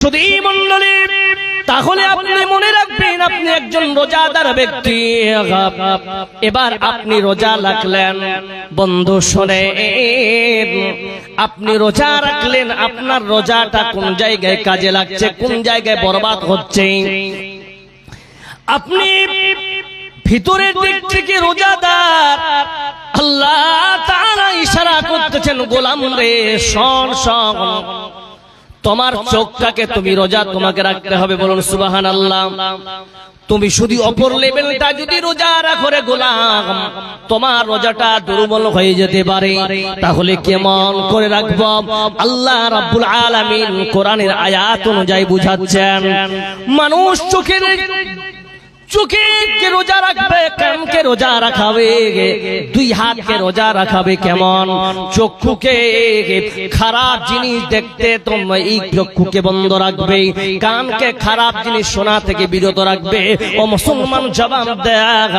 শুধু মণ্ডলী, তাহলে আপনি মনে রাখবেন আপনি একজন রোজাদার ব্যক্তি। এবার আপনি রোজা রাখলেন, বন্ধু শোনেন, আপনি রোজা রাখলেন, আপনার রোজাটা কোন জায়গায় কাজে লাগছে, কোন জায়গায় বরবাদ হচ্ছে। আপনি ভিতরের দিক থেকে রোজাদার, আল্লাহ তাআলা ইশারা করতেছেন, গোলাম রে শোন শোন, তোমার চোখটাকে তুমি রোজা তোমাকে রাখতে হবে। বলুন সুবহানাল্লাহ। তুমি শুধু অপর লেভেলটা যদি রোজা রাখো রে গোলাম, তোমার রোজাটা দুর্বল হয়ে যেতে পারে। তাহলে কেমন করে রাখবো? আল্লাহ রাব্বুল আলামিন কোরআনের আয়াত অনুযায়ী বুঝাচ্ছেন, মানুষ চোখকে রোজা রাখবে, কানকে রোজা রাখাবে, দুই হাতকে রোজা রাখাবে। কেমন? চক্ষুকে খারাপ জিনিস দেখতে তোমরা এই চক্ষুকে বন্ধ রাখবে, কানকে খারাপ জিনিস শোনা থেকে বিরত রাখবে। ও মুসলমান জবাব দেন,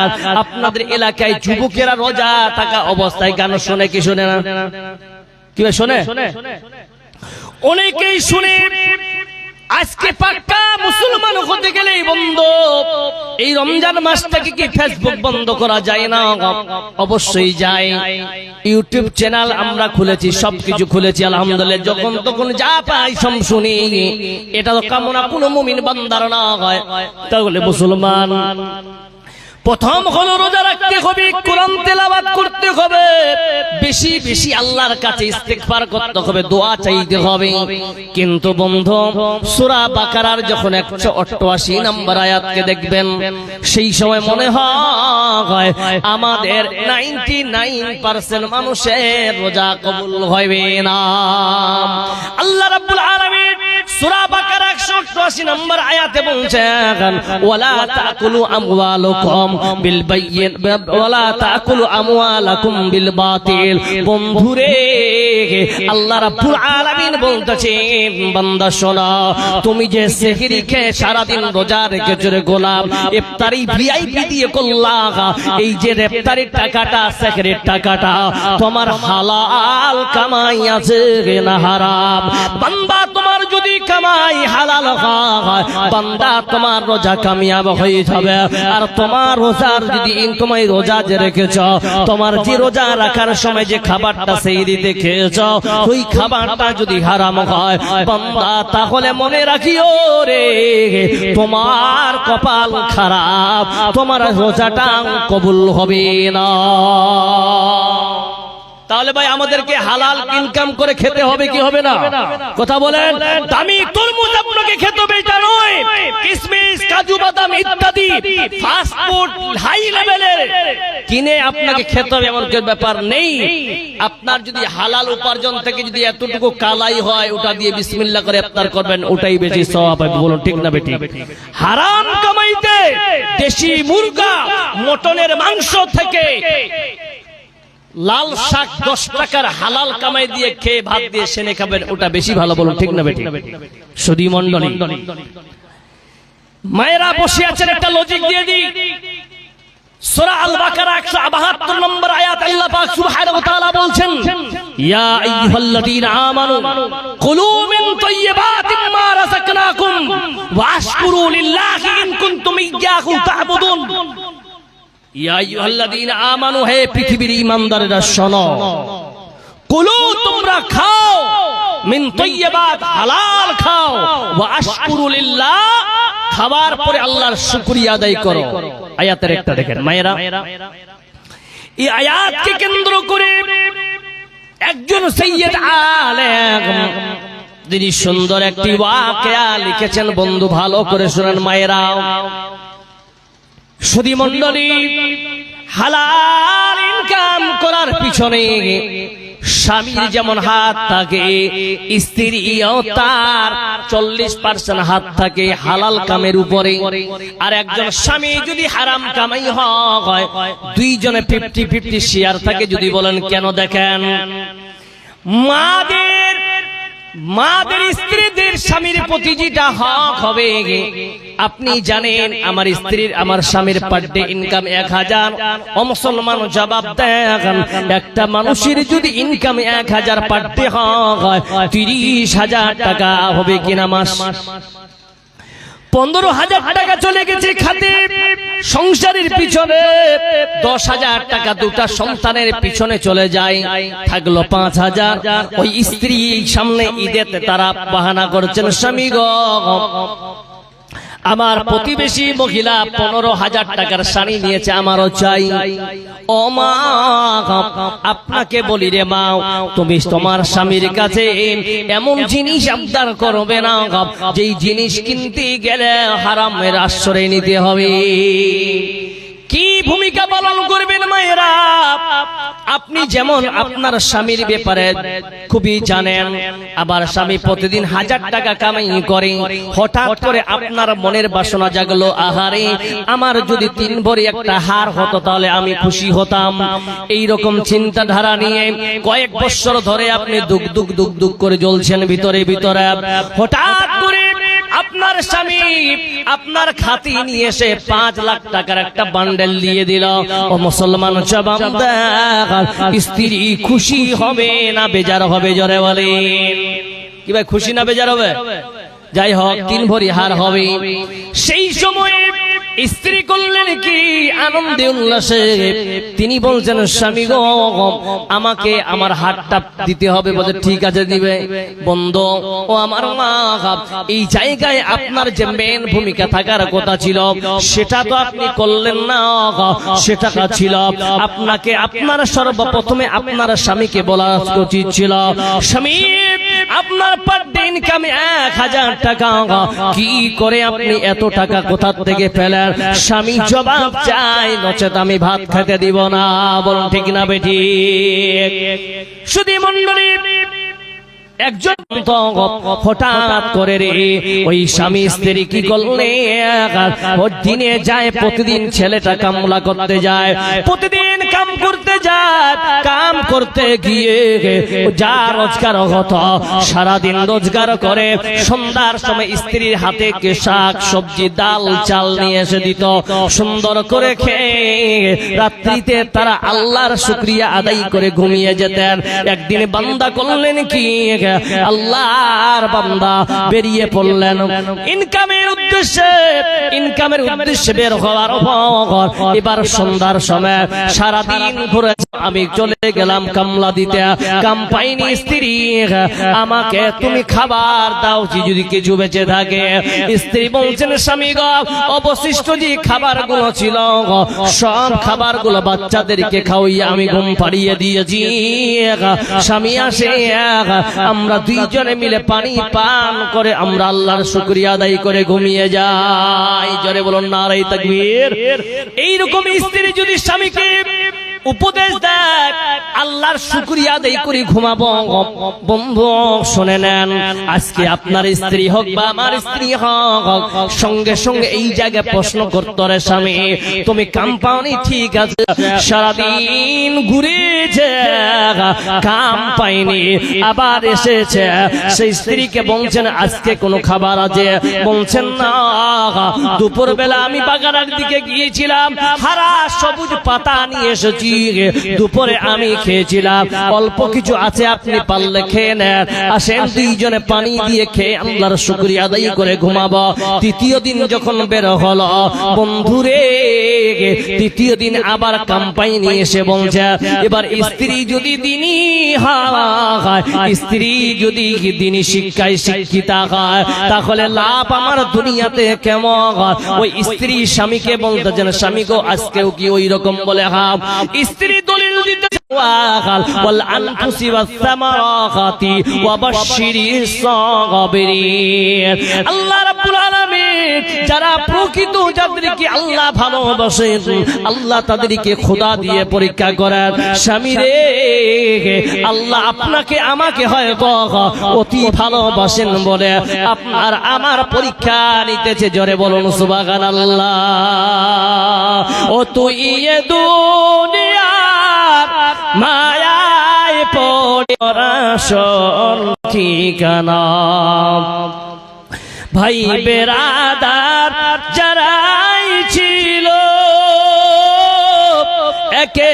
আপনাদের এলাকায় যুবকেরা রোজা থাকা অবস্থায় গান শোনে কি শোনে না? কি শোনে? অনেকেই শুনে। আজকে পাক্কা মুসলমান হতে গেলে বন্ধু এই রমজান মাসটাকে কি ফেসবুক বন্ধ করা যায় না? অবশ্যই যায়। ইউটিউব চ্যানেল আমরা খুলেছি, সবকিছু খুলেছি, আলহামদুলিল্লাহ। যখন তখন যা পাই সব শুনি। এটা তো কামনা কোনো মুমিন বান্দার না হয়। তাহলে মুসলমান প্রথম হলো রোজা রাখতে হবে, কোরআন তেলাওয়াত করতে হবে, বেশি বেশি আল্লাহর কাছে ইস্তেগফার করতে হবে, দোয়া চাইতে হবে। কিন্তু বন্ধু সূরা বাকারার যখন 188 নম্বর আয়াতকে দেখবেন, সেই সময় মনে হয় আমাদের 99% মানুষের রোজা কবুল হবে না। আল্লাহ রাব্বুল আলামিন সূরা বাকারা 188 নম্বর আয়াতে বলছেন, ওয়ালা তাকুলু আমওয়ালাকুম বিল বাইয়িন ওয়ালা তাকুলু আমওয়ালাকুম বিল বাতিল। বন্ধুরে আল্লাহ রাব্বুল আলামিন বলতেছেন, বান্দা শোনো, তুমি যে সেহরি খেয়ে সারা দিন রোজা রেখেছো রে গোলাম, ইফতারি ভিআইপি দিয়ে করলা, এই যে ইফতারির টাকাটা, সেহরির টাকাটা তোমার হালাল কামাই আছে না হারাম? বান্দা তোমার যদি কামাই হালাল হয়, বান্দা তোমার রোজা কামিয়াব হয়ে যাবে। আর তোমার রোজার যদি তোমায় রোজা যে রেখেছ, তোমার যে রোজা রাখার সময় যে খাবারটা সেহরিতে খেয়েছো, ওই খাবারটা যদি হারাম হয় বান্দা, তাহলে মনে রাখিও রে তোমার কপাল খারাপ, তোমার রোজাটা কবুল হবে না। তাহলে ভাই আমাদেরকে হালাল ইনকাম করে খেতে হবে কি হবে না? কথা বলেন। দামি তরমুজ আপনাকে খেতে হবে এটা নয়, কিশমিশ, কাজু বাদাম ইত্যাদি ফাস্ট ফুড হাই লেভেলের কিনে আপনাকে খেতে হবে এমন কোনো ব্যাপার নেই। আপনার যদি হালাল উপার্জন থেকে যদি এতটুকু কালাই হয়, ওটা দিয়ে বিসমিল্লাহ করে ইফতার করবেন, ওটাই বেশি সওয়াব হবে। বলুন ঠিক না বেটি? হারাম কামাইতে দেশি মুরগা, মটনের মাংস থেকে লাল শাক 10 টাকার হালাল কামাই দিয়ে খেয়ে ভাত দিয়ে সেনে খাবেন, ওটা বেশি ভালো। বলুন ঠিক না বেটি? সুধী মণ্ডলী, মায়েরা বসে আছেন, একটা লজিক দিয়ে দিই। সূরা আল বাকারা 172 নম্বর আয়াত আল্লাহ পাক সুবহানাহু ওয়া তাআলা বলছেন, ইয়া আইয়ুহাল্লাযীনা আমানু কুলু মিন তাইয়্যিবাতি মা রাযাকনাকুম ওয়া আশকুরু লিল্লাহি ইন কুনতুম ইয়্যাহু তা'বুদুন। ইয়া আইয়ুহাল্লাযীনা আমানু, হে পৃথিবীর ঈমানদারেরা শোনো, কুলু তোমরা খাও, মিন তাইয়্যিবাত হালাল খাও, ওয়া আশকুরু লিল্লাহ খাবার পরে আল্লাহর শুকরিয়া আদায় করো। আয়াতের একটা দেখেন মায়েরা, এই আয়াতকে কেন্দ্র করে একজন সাইয়্যিদ আলেম তিনি সুন্দর একটি ওয়াকিয়া লিখেছেন। বন্ধু ভালো করে শুনেন মায়েরা। সুধী মণ্ডলী, হালাল ইনকাম করার পিছনে স্বামীর যেমন হাত থাকে, স্ত্রীও তার 40% হাত থাকে হালাল কামের উপরে। আর একজন স্বামী যদি হারাম কামাই হয়, দুইজনে 50-50 শেয়ার থাকে। যদি বলেন কেন? দেখেন, মাদের মাদের স্ত্রীদের স্বামীর প্রতি যেটা হক হবে, আপনি জানেন আমার স্ত্রীর আমার স্বামীর পার ডে ইনকাম 1000। ও মুসলমান জবাব দেন, একটা মানুষের যদি ইনকাম 1000 পার ডে হয় 30,000 টাকা হবে কিনা মাস? 15,000 টাকা চলে গেছে খাতে সংসারের পিছনে, 10,000 টাকা দুটা সন্তানের পিছনে চলে যায়, থাকলো 5,000। ওই স্ত্রী সামনে ঈদেতে তারা বাহানা করছেন, স্বামী গো আমার প্রতিবেশী মহিলা 15,000 টাকার শাড়ি নিয়েছে, আমারও চাই। ও মা, আপনাকে বলি রে মা, তুমি তোমার স্বামীর কাছে এমন জিনিস আবদার করবে না যেই জিনিস কিনতে গেলে হারামের আশ্রয় নিতে হবে। কি ভূমিকা পালন করবেন মায়েরা? আপনি যেমন আপনার স্বামীর ব্যাপারে খুবই জানেন, আবার স্বামী প্রতিদিন 1000 টাকা কামাই করে, হঠাৎ করে আপনার মনের বাসনা জাগলো, আহারে আমার যদি 3 ভরি একটা হার হতো তাহলে আমি খুশি হতাম। এই রকম চিন্তাধারা নিয়ে কয়েক বছর ধরে আপনি দুক দুক দুক দুক করে জ্বলছেন ভিতরে ভিতরে। হঠাৎ করে আপনার স্বামী আপনার খাতে নিয়ে এসে 5 লাখ টাকার একটা বান্ডেল দিয়ে দিল। ও মুসলমান জবাব দেন, স্ত্রী খুশি হবে না বেজার হবে? জোরে বলেন। কি ভাই, খুশি না বেজার হবে? যাই হোক 3 ভরি হার হবে। সেই সময় স্ত্রী করলেন কি আনন্দে উল্লাসে, তিনি বলছেন স্বামী গো আমাকে আমার হাতটা দিতে হবে। বলে ঠিক আছে দিবে। বন্ধু ও আমার মা, এই জায়গায় আপনার যে মেন ভূমিকা থাকার কথা ছিল সেটা তো আপনি করলেন না। সেটা ছিল আপনাকে আপনার সর্বপ্রথমে আপনার স্বামীকে বলা উচিত ছিল, স্বামী আপনার পার ডে ইনকাম 1000 টাকা, কি করে আপনি এত টাকা কোথা থেকে পেলেন? স্বামী জবাব চাই, নচেত আমি ভাত খেতে দিব না। বলুন ঠিক না বেটি? শুধু মন্ডলী একজন হঠাৎ করে রে ওই স্বামী স্ত্রী কি করলে, ওর দিনে যায় প্রতিদিন ছেলেটা কামলা করতে যায়, প্রতিদিন কাম করতে যায়। কাম করতে গিয়ে যা রোজগার হতো সারাদিন রোজগার করে, সন্ধ্যার সময় স্ত্রীর হাতে শাক সবজি ডাল চাল নিয়ে এসে দিত, সুন্দর করে খেয়ে রাত্রিতে তারা আল্লাহর শুকরিয়া আদায় করে ঘুমিয়ে যেতেন। একদিন বান্দা করলেন কি, আল্লাহর বান্দা বেরিয়ে পড়লেন ইনকামের উদ্দেশ্যে বের হওয়ার পর এবার সন্ধ্যার সময় সারাদিন ঘুরে আমি চলে গেলাম কামলা দিতে, কাম পাইনি। স্ত্রী আমাকে তুমি খাবার দাও যদি কিছু বেঁচে থাকে। স্ত্রী বলছেন স্বামী গো অবশিষ্ট যে খাবারগুলো ছিল সব খাবারগুলো বাচ্চাদেরকে খাওয়াইয়া আমি ঘুম পাড়িয়ে দিয়েছি। স্বামী আসে, আমরা দুইজনে মিলে পানি পান করে আমরা আল্লাহর শুকরিয়া আদায় করে ঘুমিয়ে যাই। জোরে বলুন নারায়ে তাকবীর। এইরকম স্ত্রী যদি স্বামীকে উপদেশ দেয় আল্লাহর শুকরিয়া আদায় করে ঘুমাবো। বন্ধু শুনে নেন, আজকে আপনার স্ত্রী হোক বা আমার স্ত্রী হোক, সঙ্গে সঙ্গে এই জায়গায় প্রশ্ন করতে রে স্বামী তুমি কাম পাওনি ঠিক আছে, সারাদিন ঘুরেছে কাম পাইনি, আবার এসেছে। সেই স্ত্রীকে বলছেন আজকে কোনো খাবার আছে? বলছেন না, দুপুর বেলা আমি বাগানের দিকে গিয়েছিলাম, হারা সবুজ পাতা নিয়ে এসেছি, দুপুরে আমি খেয়েছিলাম, অল্প কিছু আছে আপনি পারলে খেয়ে নেন। আসেন দুইজনে পানি দিয়ে খেয়ে আল্লাহর শুকরিয়া আদায় করে ঘুমাবো। তৃতীয় দিন যখন বের হলো, বন্ধুরে তৃতীয় দিন আবার কাম্পাই নিয়ে এসে বলছে এবার স্ত্রী যদি দিনী হয়, স্ত্রী যদি দিনী শিক্ষায় শিক্ষিতা হয় তাহলে লাভ আমার দুনিয়াতে কেমন হয়? ওই স্ত্রী স্বামীকে বলতেছেন স্বামী গো আজকেও কি ওই রকম বলে? হ্যাঁ। স্ত্রী দলিল দিতে আল্লাহ রাব্বুল আলামিন যারা প্রকৃত যাদেরকে আল্লাহ ভালোবাসেন আল্লাহ তাদেরকে খোদা দিয়ে পরীক্ষা করেন। স্বামী রে আল্লাহ আপনাকে আমাকে হয়তো অতি ভালোবাসেন বলে আপনার আমার পরীক্ষা নিতেছে। জোরে বলুন সুবহানাল্লাহ। ও তুই দুনিয়া মায়ায় পড়ে আসল ঠিকানা। ভাই বেরাদার যারাই ছিল একে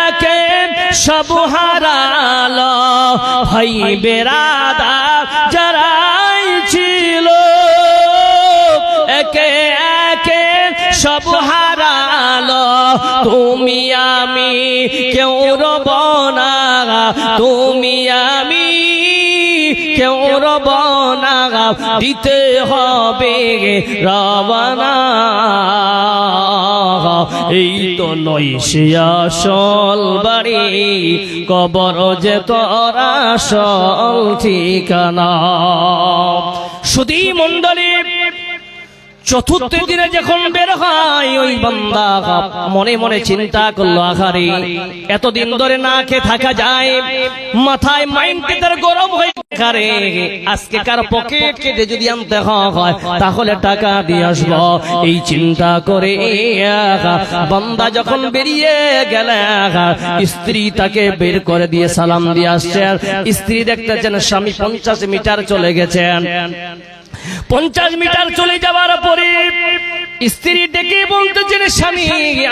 একে সব হারালো। ভাই বেরাদার যারাই ছিল একে একে সব হারালো। তুমি আমি কেউ রব না, তুমি আমি কেউ রব না, দিতে হবে রবানা। এই তো নয় সে আসল বাড়ি, কবর যে তোর আসল ঠিকানা। শুধু মন্ডলী চতুর্থ দিনে যখন বের হয় ওই বান্দা মনে মনে চিন্তা করলো, আহারে এতদিন ধরে না খেয়ে থাকা যায়, মাথায় মাইন্ডে তার গরম হয়ে গেছে, আজকে কার পকেট কেটে যদি আনতে হয় তাহলে টাকা দিয়ে আসবো। এই চিন্তা করে বান্দা যখন বেরিয়ে গেলে স্ত্রী তাকে বের করে দিয়ে সালাম দিয়ে আসছেন। স্ত্রী দেখতেছেন স্বামী 50 মিটার চলে গেছেন। 50 মিটার চলে যাওয়ার পরে স্ত্রী ডেকে বলতেছেন, স্বামী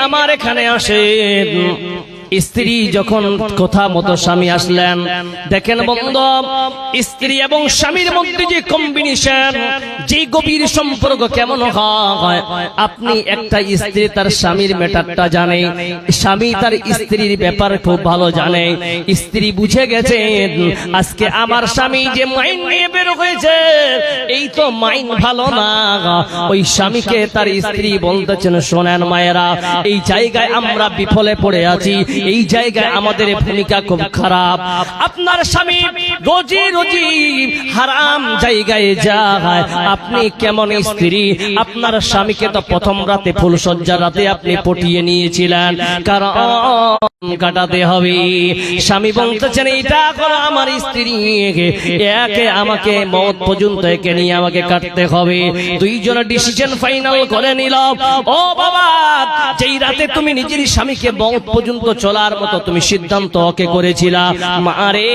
আমার এখানে আসেন। স্ত্রী যখন কথা মতো স্বামী আসলেন, দেখেন বন্ধু স্ত্রী এবং স্বামীর মধ্যে যে কম্বিনেশন, যে গভীর সম্পর্ক কেমন হয়। আপনি একটা স্ত্রী তার স্বামীর ম্যাটারটা জানে, স্বামী তার স্ত্রীর ব্যাপার খুব ভালো জানে। স্ত্রী বুঝে গেছে আজকে আমার স্বামী যে মাইন্ড নিয়ে বের হয়েছে এই তো মাইন্ড ভালো না। ওই স্বামীকে তার স্ত্রী বলতেছেন, শোনেন মায়েরা, এই জায়গায় আমরা বিফলে পড়ে আছি, এই জায়গায় আমাদের ভূমিকা খুব খারাপ। আপনার স্বামী রোজি রোজি হারাম জায়গায় যায়, আপনি কেমন স্ত্রী? আপনার স্বামীকে তো প্রথম রাতে ফুলসজ্জা রাতে আপনি পটিয়ে নিয়েছিলেন, কারণ কাটাতে হবে। স্বামী বলতেছেন, এটা করো আমার স্ত্রী, একে আমাকে মওত পর্যন্ত একে নিয়ে আমাকে কাটতে হবে। দুইজন ডিসিশন ফাইনাল করে নিল। ও বাবা, যেই রাতে তুমি নিজের স্বামীকে মওত পর্যন্ত চলার মতো তুমি সিদ্ধান্ত ওকে করেছিলা, মারে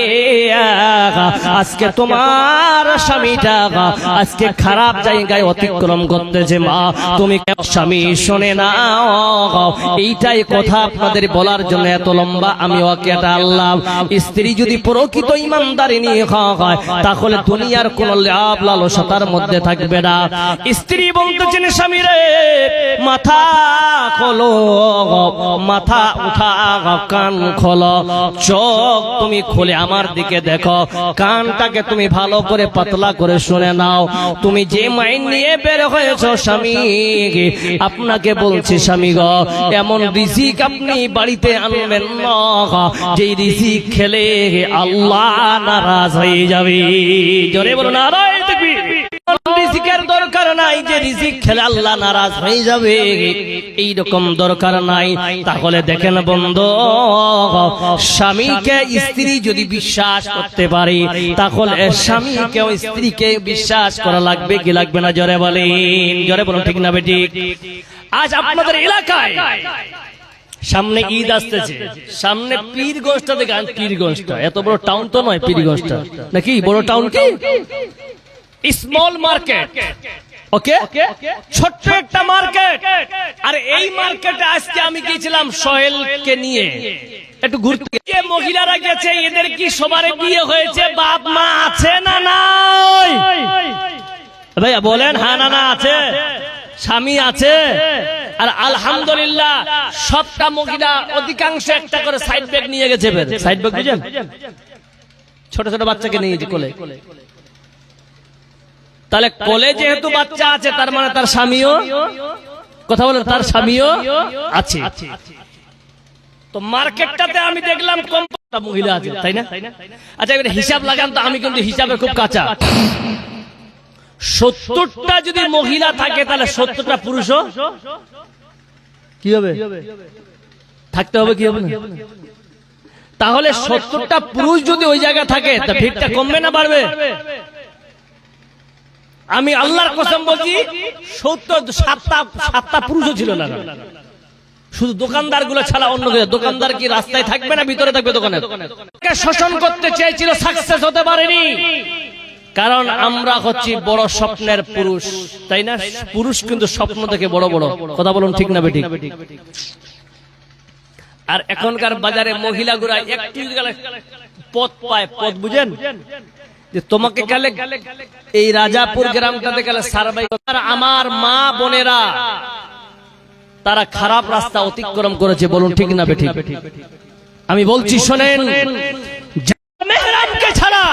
আজকে তোমার স্বামীটা আজকে খারাপ জায়গায় অতিক্রম করতেছে। মা তুমি স্বামী শোনে না, এইটাই কথা আপনাদের বলার জন্য এত লম্বা আমি ওকে এটা আল্লাহ। স্ত্রী যদি প্রকৃত ইমানদারি নিয়ে হয় তাহলে দুনিয়ার কোন লাভ লালসতার মধ্যে থাকবে না। স্ত্রী বলতেছেন, স্বামী রে মাথা খোলো, মাথা উঠা, কান খোলো, চোখ তুমি খুলে আমার দিকে দেখো, কানটাকে তুমি ভালো করে পাতলা করে শুনে নাও। তুমি যে মাইন্ড নিয়ে বের হয়েছো স্বামী, আপনাকে বলছি স্বামী গো, এমন রিজিক আপনি বাড়িতে আনবেন না যে রিজিক খেলে আল্লাহ নারাজ হয়ে যাবে। জোরে বলো নারায়ে তাকবীর। রিজিকের দরকার নাই যে রিজিক খেলে আল্লাহ নারাজ হয়ে যাবে, এই রকম দরকার নাই। তাহলে দেখেন বন্ধু, স্বামীকে স্ত্রী যদি বিশ্বাস করতে পারে তাহলে স্বামীকেও স্ত্রীকে বিশ্বাস করা লাগবে কি লাগবে না? জোরে বলেন, জোরে বলুন ঠিক না বেঠিক? আজ আপনাদের এলাকায় সামনে ঈদ আসতেছে, সামনে পীরগঞ্জটা দেখেন, পীরগঞ্জটা এত বড় টাউন তো নয়, পীরগঞ্জটা নাকি বড় টাউন কি? স্মল মার্কেট, ওকে, ছোট্ট একটা মার্কেট। আর এই মার্কেটে আজকে আমি গিয়েছিলাম সোহেলকে নিয়ে একটু ঘুরতে। মহিলারা গেছে, এদের কি সবার বিয়ে হয়েছে? বাপ মা আছে না নাই? ভাইয়া বলেন হ্যাঁ না না আছে? স্বামী আছে? আর আলহামদুলিল্লাহ সবটা মহিলা অধিকাংশ একটা করে সাইড ব্যাগ নিয়ে গেছে। সাইড ব্যাগ বুঝেন? ছোট ছোট বাচ্চাকে নিয়ে কোলে। তাহলে কোলে যেহেতু বাচ্চা আছে তার মানে তার স্বামীও, কথা বলেন, তার স্বামীও আছে। তো মার্কেটটাতে আমি দেখলাম কমটা মহিলা আছে, তাই না? আচ্ছা এবার হিসাব লাগান তো, আমি কিন্তু হিসাবে খুব কাঁচা। 70টা যদি মহিলা থাকে তাহলে 70টা পুরুষও কি হবে? থাকতে হবে, কি হবে না? তাহলে 70টা পুরুষ যদি ওই জায়গায় থাকে তা ভিড়টা কমবে না বাড়বে? আমি আল্লাহর কসম বলছি 7টা পুরুষও ছিল না। শুধু দোকানদার গুলো ছাড়া অন্য দোকানদার কি রাস্তায় থাকবে না ভিতরে থাকবে দোকানে? শোষণ করতে চেয়েছিল, সাকসেস হতে পারেনি, কারণ আমরা হচ্ছি বড় স্বপ্নের পুরুষ, তাই না? পুরুষ কিন্তু স্বপ্ন দেখে বড় বড় কথা বলুন, ঠিক না বেঠিক? আর এখনকার বাজারে মহিলাগুলা একটু পদ পায়, পদ বুঝেন, যে তোমাকে গেলে এই রাজাপুর গ্রামটাতে গেলে সার্ভাই, আমার মা বোনেরা তারা খারাপ রাস্তা অতিক্রম করেছে, বলুন ঠিক না বেঠিক? আমি বলছি শোনেন, মেহরাবকে ছাড়া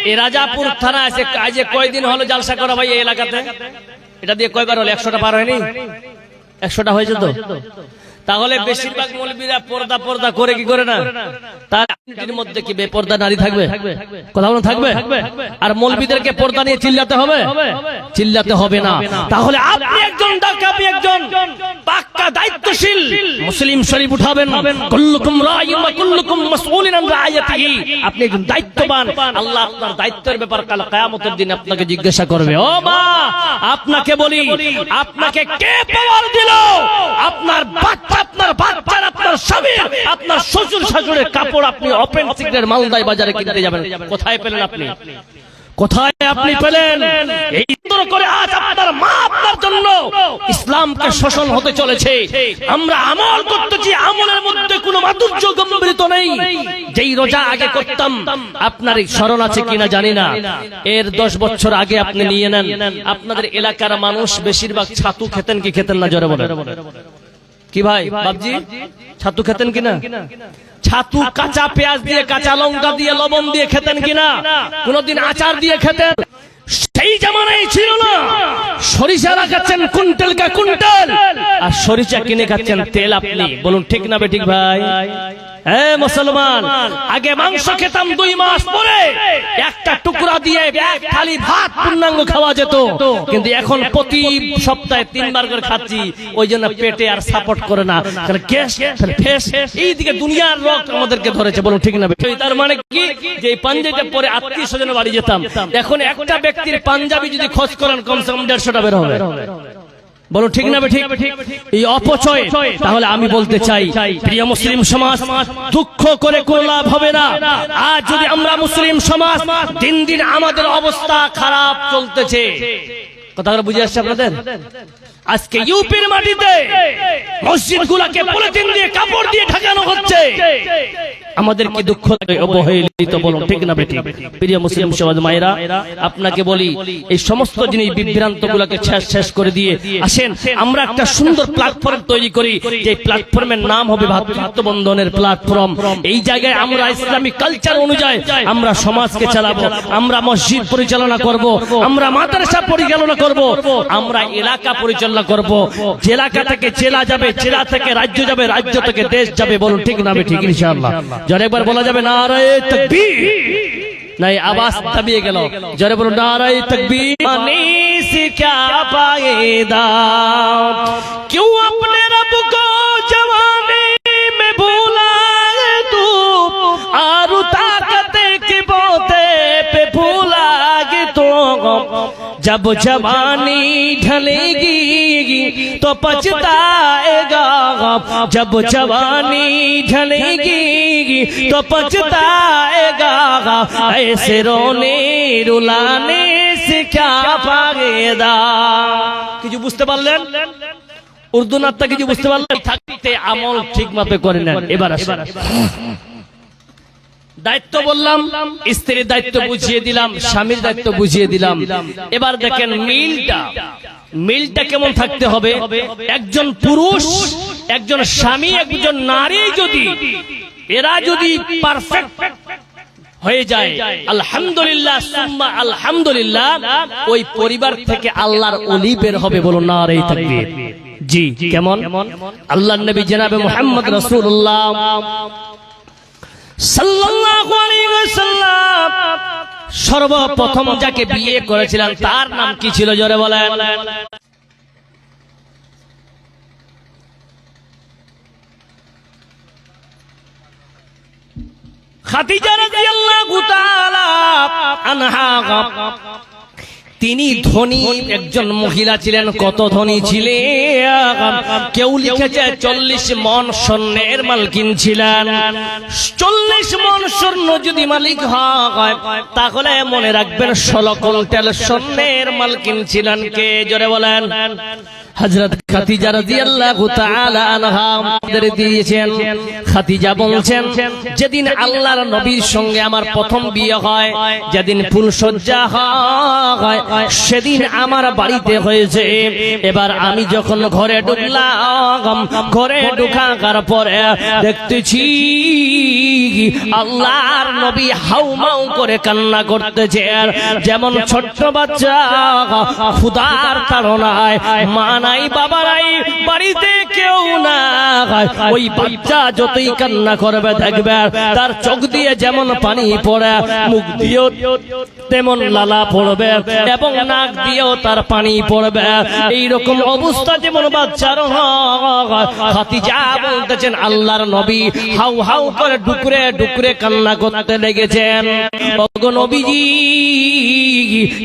এই রাজাপুর থানা আছে, আজ কয়দিন হলো জালসা করা ভাই এই এলাকাতে? এটা দিয়ে কয়বার হলো? 100টা পার হয়নি? 100টা হয়েছে তো? তাহলে বেশিরভাগ মৌলবীরা পর্দা পর্দা করে কি করে না? তার মধ্যে কি বেপর্দা নারী থাকবে? কথা বলুন, থাকবে? আর মৌলবীদেরকে পর্দা নিয়ে চিল্লাতে হবে? চিল্লাতে হবে না। তাহলে আপনি একজন পাক্কা দায়িত্বশীল মুসলিম শরীফ উঠাবেন, কুল্লুকুম রাইয়ুন ওয়া কুল্লুকুম মাসউলুন আন রাইয়াতিহি। আপনি একজন দায়িত্ববান, আল্লাহ আপনার দায়িত্বের ব্যাপার কাল কিয়ামতের দিন আপনাকে জিজ্ঞাসা করবে। ও মা, আপনাকে বলি, আপনাকে কে পাওয়ার দিল? আপনার বাচ্চা, আপনার বাচ্চার, আপনার স্বামী, আপনার শ্বশুর শাশুড়ির কাপড় আপনি ওপেন সিগারেট মালদায় বাজারে কিনতে যাবেন, কোথায় পেলেন আপনি? কোথায় আপনি পেলেন? এই সুন্দর করে আজ আপনার মা আপনার জন্য ইসলামকে শোষণ হতে চলেছে। আমরা আমল করতেছি, আমলের মধ্যে কোনো মাধুর্য গম্ভীরতা নেই। যেই রোজা আগে করতাম, আপনার স্মরণ আছে কিনা জানি না, এর 10 বছর আগে আপনি নিয়ে নেন, আপনাদের এলাকার মানুষ বেশিরভাগ ছাতু খেতেন কি খেতেন না? জোরে বলেন কি ভাই বাবজি, ছাতু খেতেন কিনা? ছাতু কাঁচা পেঁয়াজ দিয়ে, কাঁচা লঙ্কা দিয়ে, লবণ দিয়ে খেতেন কিনা? কোনদিন আচার দিয়ে খেতেন? সেই জামানায় ছিল না। সরিষা রাখাচ্ছেন কুইন্টাল কা কুইন্টাল, আর সরিষা কিনে খাচ্ছেন তেল আপনি, বলুন ঠিক না বেঠিক ভাই? হ্যাঁ মুসলমান, আগে মাংস খেতাম 2 মাস পরে, একটা টুকরা দিয়ে এক থালি ভাত পূর্ণাঙ্গ খাওয়া যেত, কিন্তু এখন প্রতি সপ্তাহে 3 বার করে খাচ্ছি, ওই জন্য পেটে আর সাপোর্ট করে না, গ্যাস ফেস এইদিকে দুনিয়ার রোগ আমাদেরকে ধরেছে, বলুন ঠিক না? তার মানে কি, যে পাঞ্জাবিটা পরে আত্মীয় স্বজনের বাড়ি যেতাম, এখন একটা ব্যক্তির পাঞ্জাবি যদি খোঁজ করেন কমসে কম 150টা বের হবে, বলো ঠিক না বেঠিক? এই অপচয়। তাহলে আমি বলতে চাই, প্রিয় মুসলিম সমাজ, দুঃখ করে কোনো লাভ হবে না। আজ যদি আমরা মুসলিম সমাজ, দিন দিন আমাদের অবস্থা খারাপ চলতেছে, কথাগুলো বুঝে আসছে আপনাদের? আজকে ইউপির মাটিতে মসজিদগুলোকে পলিথিন দিয়ে, কাপড় দিয়ে ঢাকানো হচ্ছে, আমাদের কি দুঃখ লাগে? অবহেলিত, বলুন ঠিক না বেঠিক? প্রিয় মুসলিম সমাজ মায়েরা, আপনাকে বলি, এই সমস্ত জিনিস বিভ্রান্ত গুলাকে শেষ করে দিয়ে আসেন আমরা একটা সুন্দর প্ল্যাটফর্ম তৈরি করি, যে প্ল্যাটফর্মের নাম হবে ভ্রাতৃত্ববন্ধনের প্ল্যাটফর্ম। এই জায়গায় আমরা ইসলামিক কালচার অনুযায়ী আমরা সমাজকে চালাবো, আমরা মসজিদ পরিচালনা করব, আমরা মাদ্রাসা পরিচালনা করব, আমরা এলাকা পরিচালনা করব। জেলাকা থেকে জেলা যাবে, জেলা থেকে রাজ্য যাবে, রাজ্য থেকে দেশ যাবে, বলুন ঠিক না বেঠিক? ইনশাআল্লাহ। জোরে একবার বলা যাবে নারায়ে তাকবীর? নাই, আওয়াজ দাবিয়ে গেল, জোরে বলুন নারায়ে তাকবীর। আনিস ক্যা ফায়দা क्यों अपने रब को जवानी में भूला तू, और ताकत की बोते पे भूला तू, जब जवानी ढलेगी तो पछताएगा, जब जवानी ढलेगी तो पछताएगा, ऐसे रोने रुलाने से क्या फायदा। কিছু বুঝতে পারলেন? উর্দু নাট্য কিছু বুঝতে পারলেন? থাকতে আমল ঠিক মাপে করে নেন। এবার আসেন, দায়িত্ব বললাম, স্ত্রীর দায়িত্ব বুঝিয়ে দিলাম, স্বামীর দায়িত্ব বুঝিয়ে দিলাম। এবার দেখেন মিলটা কেমন থাকতে হবে। একজন পুরুষ, একজন স্বামী, একজন নারী যদি এরা যদি পারফেক্ট হয়ে যায়, আলহামদুলিল্লাহ সুম্মা আলহামদুলিল্লাহ, ওই পরিবার থেকে আল্লাহর ওলি বের হবে, বলুন নারায়ে তাকবীর। জি, কেমন? আল্লাহর নবী জনাবে মুহাম্মদ রাসূলুল্লাহ সাল্লাল্লাহু আলাইহি ওয়াসাল্লাম সর্বপ্রথম যাকে বিয়ে করেছিলেন তার নাম কি ছিল? জোরে বলেন। খাদিজা রাদিয়াল্লাহু তাআলা আনহা। তিনি ধনী একজন মহিলা ছিলেন। কত ধনী ছিলেন? কেউ লিখেছে 40 মণ স্বর্ণের মালকিন ছিলেন। 40 মণ স্বর্ণ যদি মালিক হয় তাহলে মনে রাখবেন 16 কুইন্টাল স্বর্ণের মালকিন ছিলেন কে? জোরে বলেন। হযরত খাদিজা রাদিয়াল্লাহু তাআলা আনহা আমাদের দিয়েছেন। খাদিজা বলছেন, যেদিন আল্লাহর নবীর সঙ্গে আমার প্রথম বিয়ে হয়, যেদিন ফুলসজ্জা হয়, সেদিন আমার বাড়িতে হয়েছে। এবার আমি যখন ঘরে ঢুকলাম, ঘরে ঢোকার পরে দেখতেছি আল্লাহর নবী হাউমাউ করে কান্না করতেছে, যেমন ছোট্ট বাচ্চা ক্ষুধার তাড়নায়, মা নাই বাবা নাই, বাড়িতে কেউ না, ওই বাচ্চা যতই কান্না করবে দেখবে তার চোখ দিয়ে যেমন পানি পড়ে, মুখ দিয়েও তেমন লালা পড়বে এবং নাক দিয়েও তার পানি পড়বে। এইরকম অবস্থা যেমন বাচ্চার হয়। খাদিজা বলতেছেন আল্লাহর নবী হাউ হাউ করে ডুকরে ডুকরে কান্না করতে লেগেছেন। ওগো নবীজি,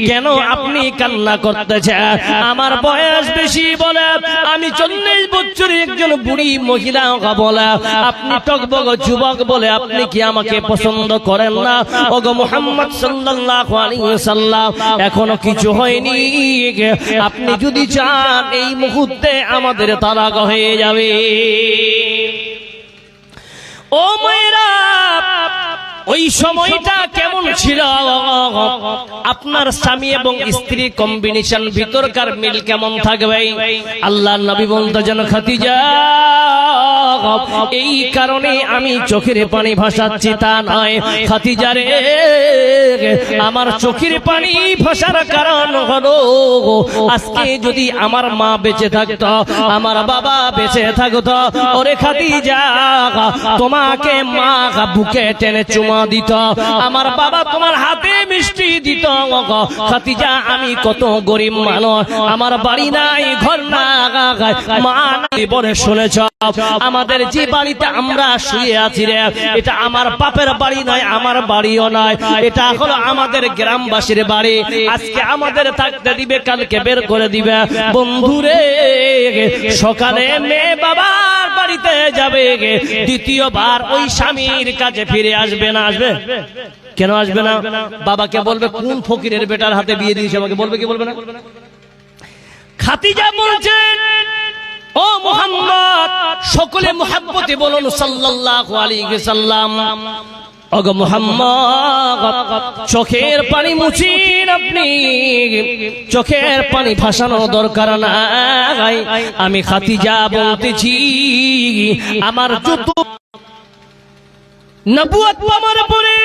কেন আপনি কান্না করতেছেন? আমার বয়স বেশি বলে, আমি 40 বছরের একজন বুড়ি মহিলা বলে, আপনি টকবগ যুবক বলে আপনি কি আমাকে পছন্দ করেন না? ওগো মুহাম্মদ সাল্লাল্লাহু আলাইহি ওয়াসাল্লাম, এখনো কিছু হয়নি। আপনি যদি চান এই মুহূর্তে আমাদের তালাক হয়ে যাবে। ও মায়েরা, ওই সময়টা কেমন ছিল? আপনার স্বামী এবং স্ত্রী কম্বিনেশন ভিতরকার মিল কেমন থাকবে? আল্লাহর নবী বলতেছেন, খাদিজা, এই কারণে আমি চোখের পানি ভাসাচ্ছি তা নয়। খাদিজা রে, আমার চোখের পানি ভাসার কারণ হলো আজকে যদি আমার মা বেঁচে থাকতো, আমার বাবা বেঁচে থাকতো, ওরে খাদিজা, তোমাকে মা বুকে টেনে চুমা দিত, আমার বাবা তোমার হাতে মিষ্টি দিত। খাদিজা, আমি কত গরিব মানুষ, আমার বাড়ি নাই, ঘর না, মা নাই বলে শুনেছ? আমাদের যে বাড়িতে আমরা শুয়ে আছি রে, এটা আমার বাপের বাড়ি নয়, আমার বাড়িও নয়, এটা হলো আমাদের গ্রামবাসীর বাড়ি। আজকে আমাদের থাকতে দিবে, কালকে বের করে দিবে। বন্ধুরে, সকালে মেয়ে বাবার বাড়িতে যাবে, দ্বিতীয়বার ওই স্বামীর কাছে ফিরে আসবে না। আসবে কেন আসবে না? বাবাকে বলবে কোন ফকিরের বেটার হাতে বিয়ে দিয়েছে, আমাকে বলবে কি বলবে না? খাদিজা বলছেন, ও মুহাম্মদ, সকলে মুহাব্বতে বলুন সাল্লাল্লাহু আলাইহি ওয়াসাল্লাম। ওগো মুহাম্মদ, চোখের পানি মুছিন, আপনি চোখের পানি ভাসানোর দরকার নাই। আমি খাদিজা বলতেছি, আমার যত নবুয়ত আমার পরে,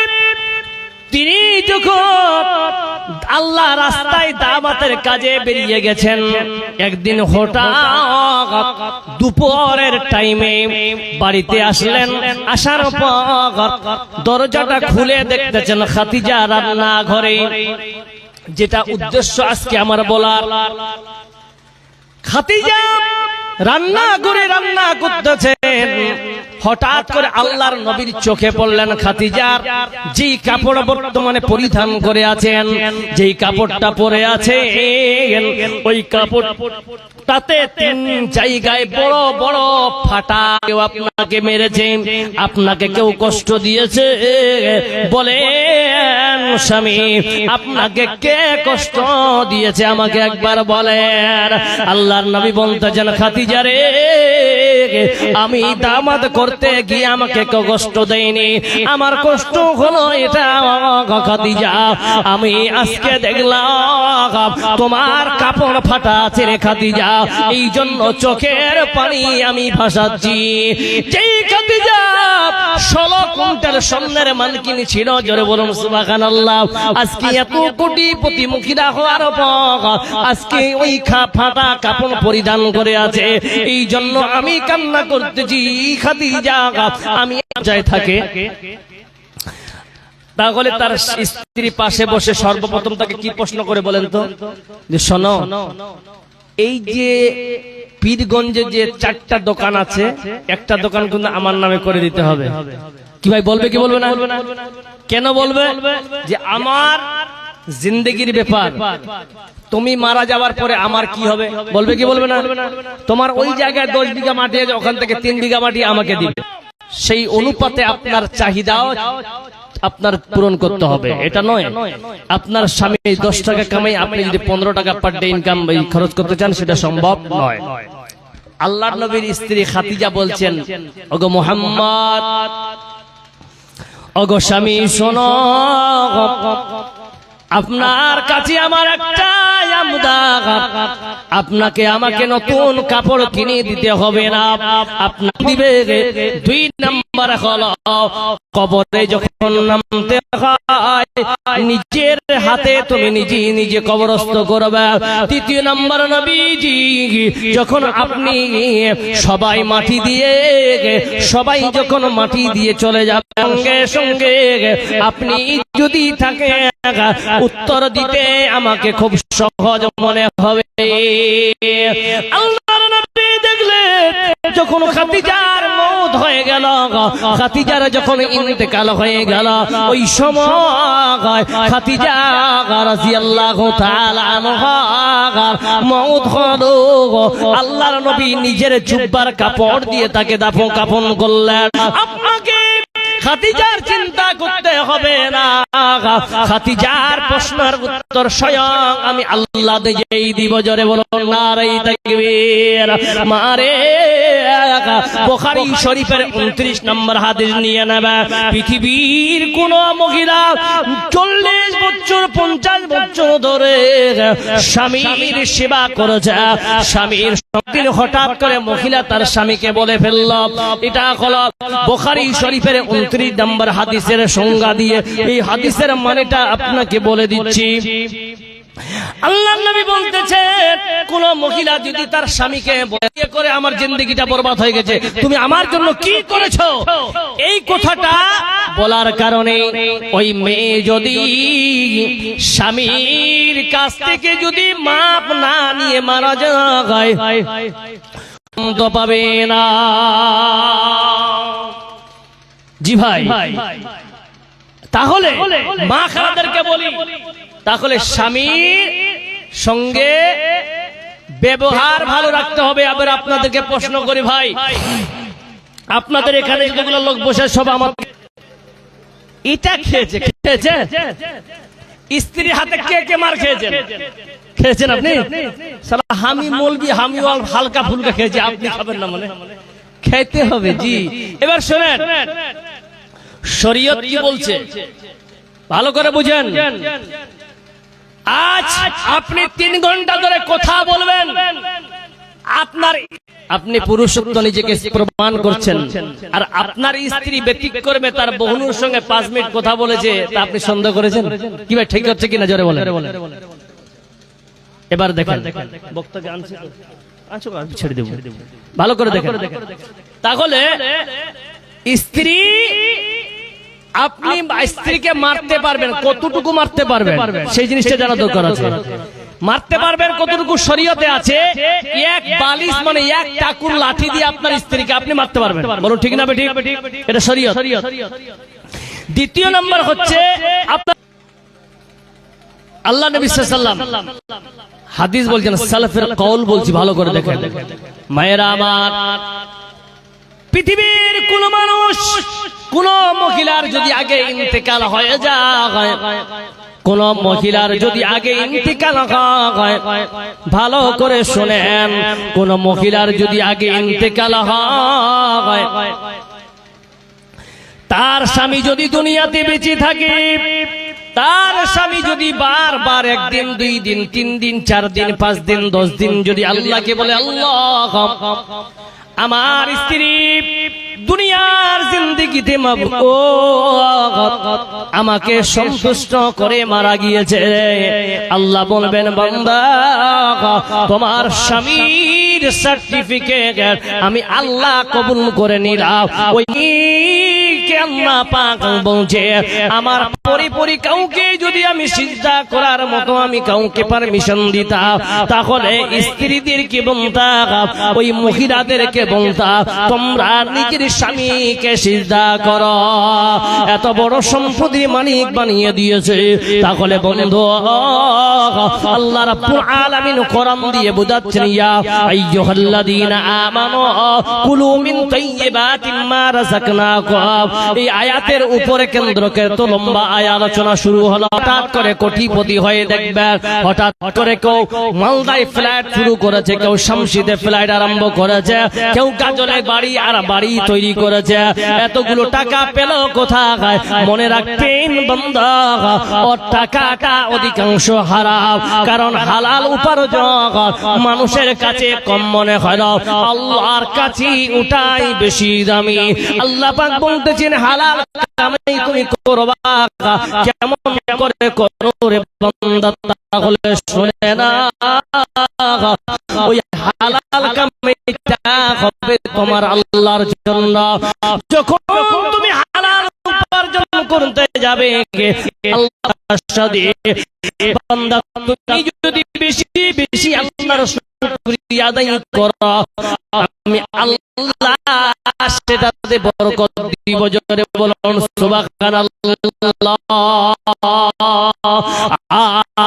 তিনি যখন আল্লাহ রাস্তায় দাওয়াতের কাজে বেরিয়ে গেছেন, একদিন হঠাৎ দুপুরের টাইমে বাড়িতে আসলেন। আসার পর দরজাটা খুলে দেখতেছেন খাদিজা রান্না ঘরে। যেটা উদ্দেশ্য আজকে আমার বলার, খাদিজা রান্না করে রান্না করতেছেন। হঠাৎ করে আল্লাহর নবীর চোখে পড়লেন খাদিজার যেই কাপড় বর্তমানে পরিধান করে আছেন, যেই কাপড়টা পরে আছে, ওই কাপড় তাতে 3 জায়গায় বড় বড় ফাটা। কেউ আপনাকে মেরেছে, আপনাকে কেউ কষ্ট দিয়েছে, বলেন স্বামী আপনাকে কে কষ্ট দিয়েছে আমাকে একবার বলেন। আল্লাহর নবী বলতেছেন, খাদিজা রে, আমি দামাত করতে গিয়ে আমাকে কেউ কষ্ট দেয়নি, আমার কষ্ট হলো এটা খাদিজা, আমি আজকে দেখলাম তোমার কাপড় ফাটা আছে রে খাদিজা, এই জন্য চোখের পানি আমি ভাসাচ্ছি। যেই খাদিজা 16 কুইন্টাল স্বর্ণের মালকিন ছিল, জোরে বলুন সুবহানাল্লাহ। আজকে এত কোটিপতি মহিলা হওয়ার পর আজকে ওই ফাটা কাপড় পরিধান করে আছে, এই জন্য আমি কান্না করতেছি। খাদিজা আমি যাই থাকে, তাহলে তার স্ত্রী পাশে বসে সর্বপ্রথম তাকে কি প্রশ্ন করে বলেন তো, যে শোনো, এই যে পীরগঞ্জে যে 4টা দোকান আছে, একটা দোকান কিন্তু আমার নামে করে দিতে হবে। কি ভাই বলবে কি বলবে না? কেন বলবে? যে আমার জিন্দেগির ব্যাপার। তুমি মারা যাওয়ার পরে আমার কি হবে, বলবে কি বলবে না? তোমার ওই জায়গায় 10 বিঘা মাটি আছে, ওখান থেকে 3 বিঘা মাটি আমাকে দিবে। সেই অনুপাতে আপনার চাহিদাও আপনার পূরণ করতে হবে। এটা নয় আপনার স্বামী 10 টাকা কামাই আপনি যদি 15 টাকা পার ডে ইনকাম খরচ করতে চান, সেটা সম্ভব নয়। আল্লাহর নবীর স্ত্রী খাদিজা বলছেন, ওগো মুহাম্মদ, ওগো স্বামী শোনো, আপনার কাছে আমার একটা আমদান, আপনাকে আমাকে নতুন কাপড় কিনে দিতে হবে না, আপনার দিবে 2 নাম্বার হলো কবরে যখন নামতে হয় নিজের হাতে তুমি নিজে কবরস্থ করবে। 3 নাম্বার নবীজি, যখন আপনি সবাই মাটি দিয়ে চলে যাবে, সঙ্গে সঙ্গে আপনি যদি থাকে উত্তর দিতে আমাকে খুব সহজ মনে হবে। আল্লাহর নবী দেখলেন যখন খাদিজার মওত হয়ে গেল, খাদিজার যখন ইন্তেকাল হয়ে গেল, ওই সময় খাদিজা রাদিয়াল্লাহু তাআলা আনহা মওত হলো। আল্লাহর নবী নিজের জুব্বার কাপড় দিয়ে তাকে দাফন কাফন করলেন। আপনাকে খাদিজার চিন্তা করতে হবে না, খাদিজার প্রশ্নের উত্তর স্বয়ং আমি আল্লাহ দিয়েই দিব। জোরে বলুন নারে তাকবীর। মারে বুখারী শরীফের 29 নম্বর হাদিস নিয়ে নেবে। পৃথিবীর কোন মহিলা 40 বছর 50 বছর ধরে স্বামীর সেবা করেছে, স্বামীর সঙ্গে হঠাৎ করে মহিলা তার স্বামীকে বলে ফেলল, এটা হলো বুখারী শরীফের 29 নম্বর হাদিসের সংজ্ঞা দিয়ে এই হাদিসের মানেটা আপনাকে বলে দিচ্ছি। আল্লাহর নবী বলতেছেন, কোন মহিলা যদি তার স্বামীকে বলে করে আমার জিন্দেগিটা বরবাদ হয়ে গেছে, তুমি আমার জন্য কি করেছো, এই কথাটা বলার কারণে ওই মেয়ে যদি স্বামীর কাছ থেকে যদি মাপ না নিয়ে মারা যায় তো পাবে না। জি ভাই, তাহলে মা খালাদেরকে বলি, তাহলে স্বামীর সঙ্গে ব্যবহার ভালো রাখতে হবে। আবার আপনাদেরকে প্রশ্ন করি ভাই, আপনাদের এখানে যেগুলো লোক বসে সব আমার এটা খেয়েছে, স্ত্রীর হাতে কে কে মার খেয়েছেন? খেয়েছেন আপনি? সালা আমি মৌলবি, আমি হালকা ফুলকা খেয়েছি, আপনি খাবেন না? মানে খেতে হবে। জি, এবার শোনেন শরীয়ত কি বলছে ভালো করে বুঝেন। আজ আপনি 3 ঘন্টা ধরে কথা বলবেন, আপনি পুরুষত্ব নিজেকে প্রমাণ করছেন, আর আপনার স্ত্রী ব্যতিক্রমে তার বহুনুর সঙ্গে 5 মিনিট কথা বলেছে, তা আপনি সন্দেহ করেছেন? কি ভাই ঠিক হচ্ছে কিনা জোরে বলেন। এবার দেখেন বক্তাকে আনছো ছেড়ে দেব, ভালো করে দেখেন। তাহলে স্ত্রী, আপনি স্ত্রীকে মারতে পারবেন, কতটুকু মারতে পারবেন সেই জিনিসটা জানা দরকার আছে। মারতে পারবেন কতটুকু শরীয়তে আছে, 1 বালিশ মানে 1 টাকুর লাঠি দিয়ে আপনার স্ত্রীকে আপনি মারতে পারবেন। বলুন ঠিক না বেঠিক? এটা শরীয়ত। দ্বিতীয় নাম্বার হচ্ছে আপনার আল্লাহ নবী সাল্লাল্লাহু আলাইহি ওয়াসাল্লাম হাদিস বলছেন, সালাফের কওল বলছি, ভালো করে দেখেন মায়েরা আমার, পৃথিবীর কোন মানুষ কোন মহিলার যদি আগে ইন্তেকাল হয়ে যায়, কোন মহিলার যদি আগে ইন্তেকাল হয়, ভালো করে শুনেন, কোন মহিলার যদি আগে ইন্তেকাল হয়, তার স্বামী যদি দুনিয়াতে বেঁচে থাকে, তার স্বামী যদি বারবার 1 দিন 2 দিন 3 দিন 4 দিন 5 দিন 10 দিন যদি আল্লাহকে বলে, আল্লাহ আমার স্ত্রী দুনিয়ার জিন্দেগিতে আমাকে সন্তুষ্ট করে মারা গিয়েছে, আল্লাহ বলবেন, বান্দা তোমার স্বামীর সার্টিফিকেট আমি আল্লাহ কবুল করে নিলাম। ওই মালিককে আল্লাহ পাক বলছে আমার পরিপরি কাউকে যদি আমি সিজদা করার মতো আমি কাউকে পারমিশন দিতাম তাহলে স্ত্রীদেরকে বলতাম ওই মহিলাদেরকে বলতাম তোমরা নিজের স্বামীকে সিজদা করো এত বড় সম্পদের মালিক বানিয়ে দিয়েছে তাহলে বন্ধু আল্লাহ রাব্বুল আলামিন কোরআন দিয়ে বোঝাচ্ছেন ইয়া আইয়ুহাল্লাযীনা আমানু কুলু মিন তাইয়্যিবাতি মা রাযাকনাকুম এই আয়াতের উপরে কেন্দ্র করে তো লম্বা আলোচনা শুরু হলো হঠাৎ করে কোটিপতি হয়ে দেখবেন হঠাৎ করে কেউ মালদায় ফ্ল্যাট শুরু করেছে কেউ শামসিদে ফ্ল্যাট আরম্ভ করেছে কেউ গাজলে বাড়ি আর বাড়ি তৈরি করেছে এতগুলো টাকা পেল কোথায় মনে রাখবেন বান্দা ও টাকাটা অধিকাংশ হারাম কারণ হালাল উপার্জন মানুষের কাছে কম মনে হয় না আল্লাহর কাছে ওটাই বেশি দামি আল্লাহ পাক বলতেছেন হালাল কামাই তুমি করবা কেমন করে করো রে বান্দা তাহলে শুনে না ওই হালাল কামাইটা হবে তোমার আল্লাহর জন্য যখন তুমি হালাল উপার্জন করতে যাবে আল্লাহর সাথে বান্দা তুমি যদি বেশি বেশি আল্লাহর শুকরিয়া আদায় করো আমি আল্লাহ সেটাতে বরকত দিব জোরে বলুন সুবহানাল্লাহ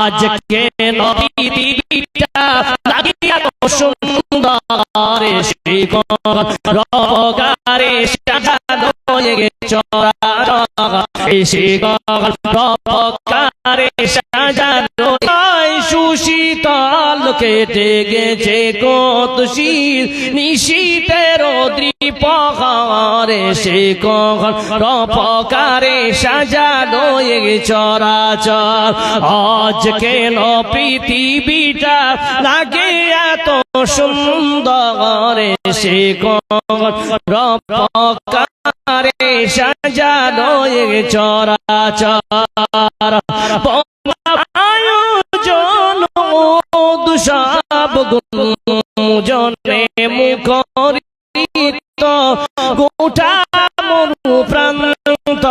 আজকে নবীটা লাগিয়া সুন্দর সেই রবগারে সাজানো চরা সেই রবগারে সাজানো সুশীতল কেটে গেছে কত শীত নিশীতের দ্বীপহারে সে রবগারে সাজানো চরাচর আজ কেন পৃথিবীটা লাগে এত সুন্দর সে রবগারে সাজানো চরাচর আয়োজন দুসব গুঞ্জনে মুখরিত গোটা মরু প্রান্ত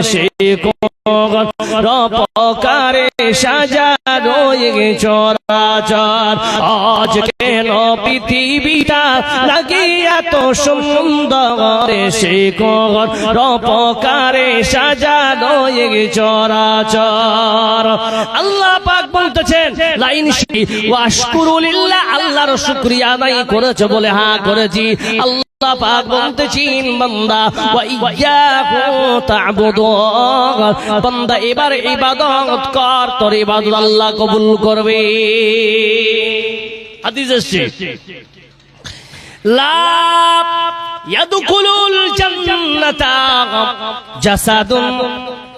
সে রবগারে সাজানো চরাচর আজ কেন পৃথিবীটা লাগে এত সুন্দর সে রবগারে সাজানো চরাচর আল্লাহ পাক বলতেছেন লাইন ওয়াশকুরুলিল্লাহ আল্লাহর শুকরিয়া আদায় করেছে বলে হ্যাঁ করেছি আল্লাহ পাক বলতেছেন বান্দা ওয়া ইয়্যাহু তা'বুদুন বান্দা এবার ইবাদত কর তোর ইবাদত আল্লাহ কবুল করবে হাদিস আছে লা ইয়াদখুলুল জান্নাতা জাসাদুন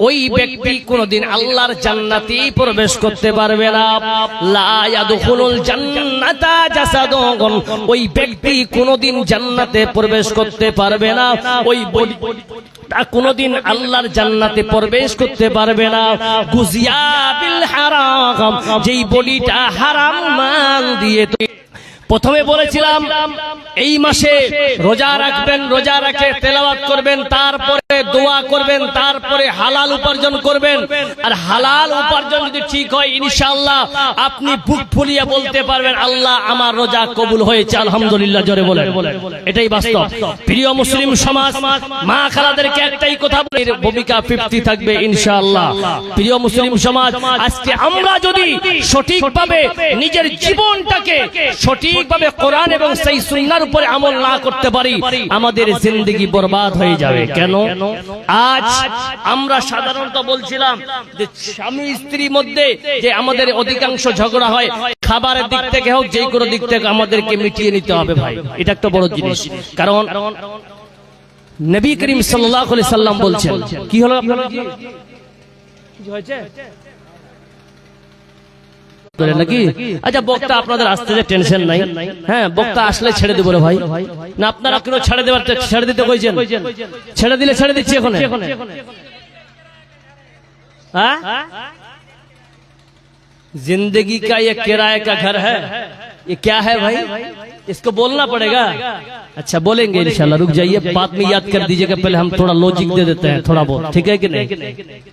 ওই ব্যক্তি কোনদিন আল্লাহর জান্নাতে প্রবেশ করতে পারবে না লা ইয়াদখুলুল জান্নাতা জাসাদুন ওই ব্যক্তি কোনদিন জান্নাতে প্রবেশ করতে পারবে না ওই তা কোনদিন আল্লাহর জান্নাতে প্রবেশ করতে পারবে না গুজিয়া বিল হারাম যেই বলিটা হারাম মাল দিয়ে প্রথমে বলেছিলাম এই মাসে রোজা রাখবেন রোজা রেখে তেলাওয়াত করবেন তারপরে দোয়া করবেন তারপরে হালাল উপার্জন করবেন আর হালাল উপার্জন যদি ঠিক হয় ইনশাআল্লাহ আপনি বুক ফুলিয়ে বলতে পারবেন আল্লাহ আমার রোজা কবুল হয়েছে আলহামদুলিল্লাহ জোরে বলেন এটাই বাস্তব প্রিয় মুসলিম সমাজ মা খালাদেরকে একটাই কথা বলি ভূমিকা 50 থাকবে ইনশাআল্লাহ প্রিয় মুসলিম সমাজ আজকে আমরা যদি সঠিকভাবে নিজের জীবনটাকে সঠিকভাবে কোরআন এবং সেই সুন্নাহর উপরে আমল না করতে পারি আমাদের জিন্দেগি বরবাদ হয়ে যাবে কেন আজ আমরা সাধারণত বলছিলাম যে স্বামী স্ত্রীর মধ্যে যে আমাদের অধিকাংশ ঝগড়া হয় খাবারের দিক থেকে হোক যে কোনো দিক থেকে আমাদেরকে মিটিয়ে নিতে হবে ভাই এটা একটা বড় জিনিস কারণ নবী করিম সাল্লাল্লাহু আলাইহি সাল্লাম বলছেন কি হলো আপনারা কি হয়েছে নাকি আচ্ছা বক্তা আপনাদের আসতে যে টেনশন নাই হ্যাঁ বক্তা আসলে ছেড়ে দেবো রে ভাই না আপনারা কেন ছেড়ে দেওয়ার ছেড়ে দিতে কইছেন ছেড়ে দিলে ছেড়ে দিচ্ছি এখন जिंदगी का ये किराए का घर है ये क्या है भाई, इसको बोलना पड़ेगा। अच्छा बोलेंगे इंशाल्लाह, रुक जाइए, बाद में याद कर दीजिएगा, पहले हम थोड़ा लॉजिक दे देते हैं थोड़ा बहुत, ठीक है कि नहीं।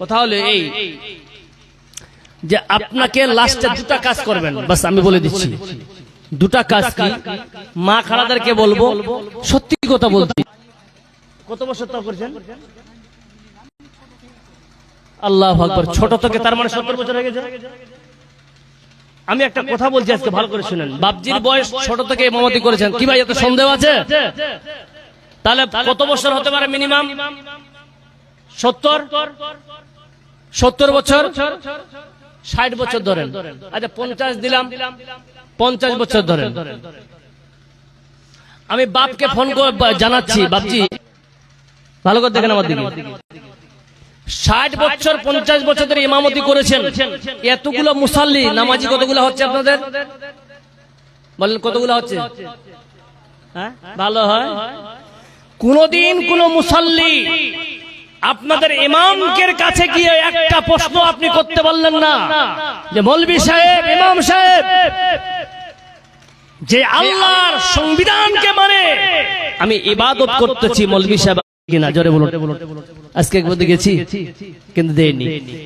কথা হলো এই যে আপনাকে লাস্টে দুটো কাজ করবেন, বাস আমি বলে দিচ্ছি দুটো কাজ কি। মা খালাদেরকে বলবো সত্যি কথা বলছি, কত বছর তাও করেছেন? আল্লাহু আকবার, ছোট থেকে তার মানে 70 বছর হয়ে গেছে। আমি একটা কথা বলছি আজকে ভালো করে শুনেন, বাপজির বয়স ছোট থেকে ইমামতি করেছেন, কি ভাই এত সন্দেহ আছে? তাহলে কত বছর হতে পারে মিনিমাম? 70 বছর, 60 বছর ধরেন। আচ্ছা 50 দিলাম, 50 বছর ধরেন। আমি বাপকে ফোন করে জানাচ্ছি, বাপজি ভালো করে দেখেন আমার দিকে, 60 বছর 50 বছর ধরে ইমামতি করেছেন, এতগুলো মুসাল্লি নামাজি কতগুলো হচ্ছে আপনাদের? বলেন কতগুলো হচ্ছে? হ্যাঁ ভালো হয়। কোনদিন কোন মুসাল্লি আপনাদের ইমামকের কাছে গিয়ে একটা প্রশ্ন আপনি করতে পারলেন না যে মৌলভী সাহেব, ইমাম সাহেব, যে আল্লাহর সংবিধানকে মানে আমি ইবাদত করতেছি, মৌলভী সাহেব কিনা জোরে বলুন। আজকে একবার গেছি কিন্তু দেয়নি।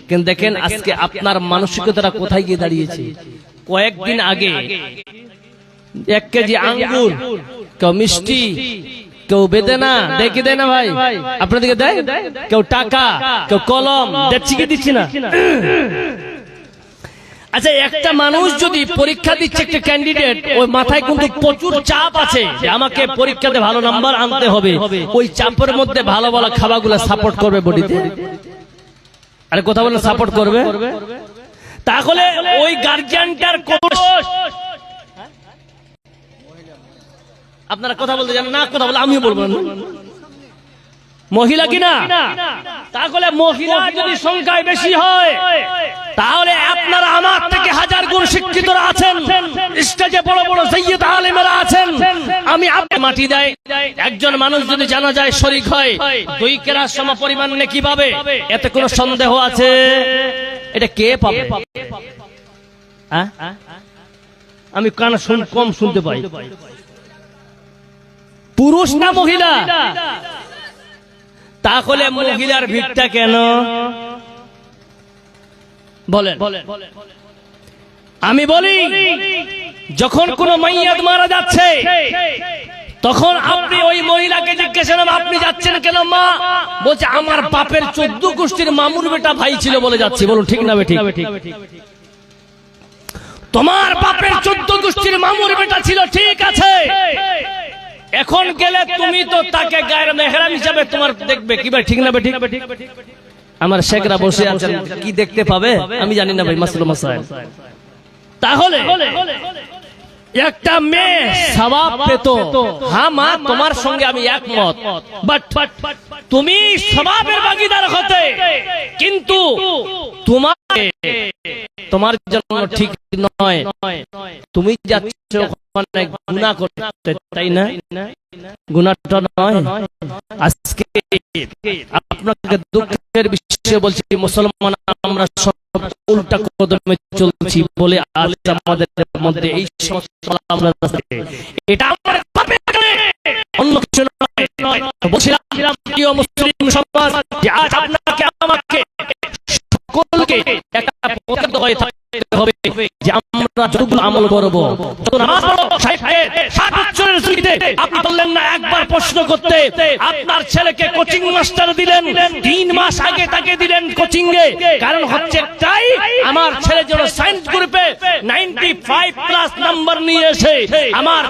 কিন্তু দেখেন আজকে আপনার মানসিকতাটা কোথায় গিয়ে দাঁড়িয়েছে। কয়েকদিন আগে 1 কেজি আঙ্গুর, কেউ মিষ্টি, কেউ বেদেনা দেখে দেয় না ভাই, আপনাদেরকে দেয়, কেউ টাকা, কেউ কলম, দেখছি কি দিচ্ছি না? আচ্ছা একটা মানুষ যদি পরীক্ষা দিচ্ছে, একটা ক্যান্ডিডেট, ওই মাথায় কিন্তু প্রচুর চাপ আছে যে আমাকে পরীক্ষাতে ভালো নাম্বার আনতে হবে, ওই চাপের মধ্যে ভালো ভালো খাবারগুলো সাপোর্ট করবে বডিতে। আরে কথা বলে সাপোর্ট করবে, তাহলে ওই গার্জিয়ানটার কোর্স, আপনারা কথা বলতে জানেন না, কথা বলে আমিও বলবো না, মহিলা কিনা, তাহলে মহিলা যদি সংখ্যায় বেশি হয় তাহলে আপনারা আমার থেকে 1000 গুণ শিক্ষিতরা আছেন, স্টেজে বড় বড় সৈয়দ আলেমেরা আছেন। আমি আপনি মাটি দেয় একজন মানুষ যদি জানা যায় শরীক হয় 2 কেরাত সম পরিমাণ নেকি পাবে, এতে কোনো সন্দেহ আছে? এটা কে পাবে? আমি কান কম শুনতে পাই, পুরুষ না মহিলা? তাহলে মহিলার ভিড়টা কেন বলেন? আমি বলি যখন কোন মাইয়াত মারা যাচ্ছে তখন আপনি ওই মহিলাকে জিজ্ঞেস করেন আপনি যাচ্ছেন কেন? মা বলছে আমার বাপের 14 গোষ্ঠীর মামুর বেটা ভাই ছিল বলে যাচ্ছি। বলুন ঠিক না বেঠিক? তোমার বাপের 14 গোষ্ঠীর মামুর বেটা ছিল, ঠিক আছে, এখন গেলে তুমি তো তাকে গায়ের মেহরাম হিসাবে তোমার দেখবে, কি ভাই ঠিক না বেঠিক? আমার শেখরা বসে আছেন, কি দেখতে পাবে আমি জানি না ভাই, মাসলুম মাসাইল। তাহলে একটা মেয়ে সওয়াব পেত, হ্যাঁ মা তোমার সঙ্গে আমি একমত, বাট তুমি সওয়াবের ভাগীদার হতে, কিন্তু তোমার জন্য ঠিক নয়, তুমি যাচ্ছ ওখানে গুনাহ করতে, তাই না? গুনাহটা নয়। আজকে আপনাকে দুঃখের বিষয় বলছি, মুসলমান আমরা সব উল্টা কদমে চলছি বলে আজ আমাদের মধ্যে এই সমস্ত আমরা, এটা আমার পাপের কারণে, অন্য কিছু নয়। বলছিলাম প্রিয় মুসলিম সমাজ যে আজ আপনাকে আমাকে সকলকে একটা প্রতিজ্ঞা হয়ে থাকতে হবে যে আমরা যতগুলো আমল করব, যত নামাজ পড়ব, 60 বছরের জিন্দগিতে আপনি বললেন না একবার প্রশ্ন করতে, আপনার ছেলেকে কোচিং মাস্টার দিলেন, 3 মাস আগে তাকে দিলেন কোচিং এ, কারণ হচ্ছে তাই আমার ছেলে যেন সায়েন্স গ্রুপে 95+ নাম্বার নিয়ে এসে আমার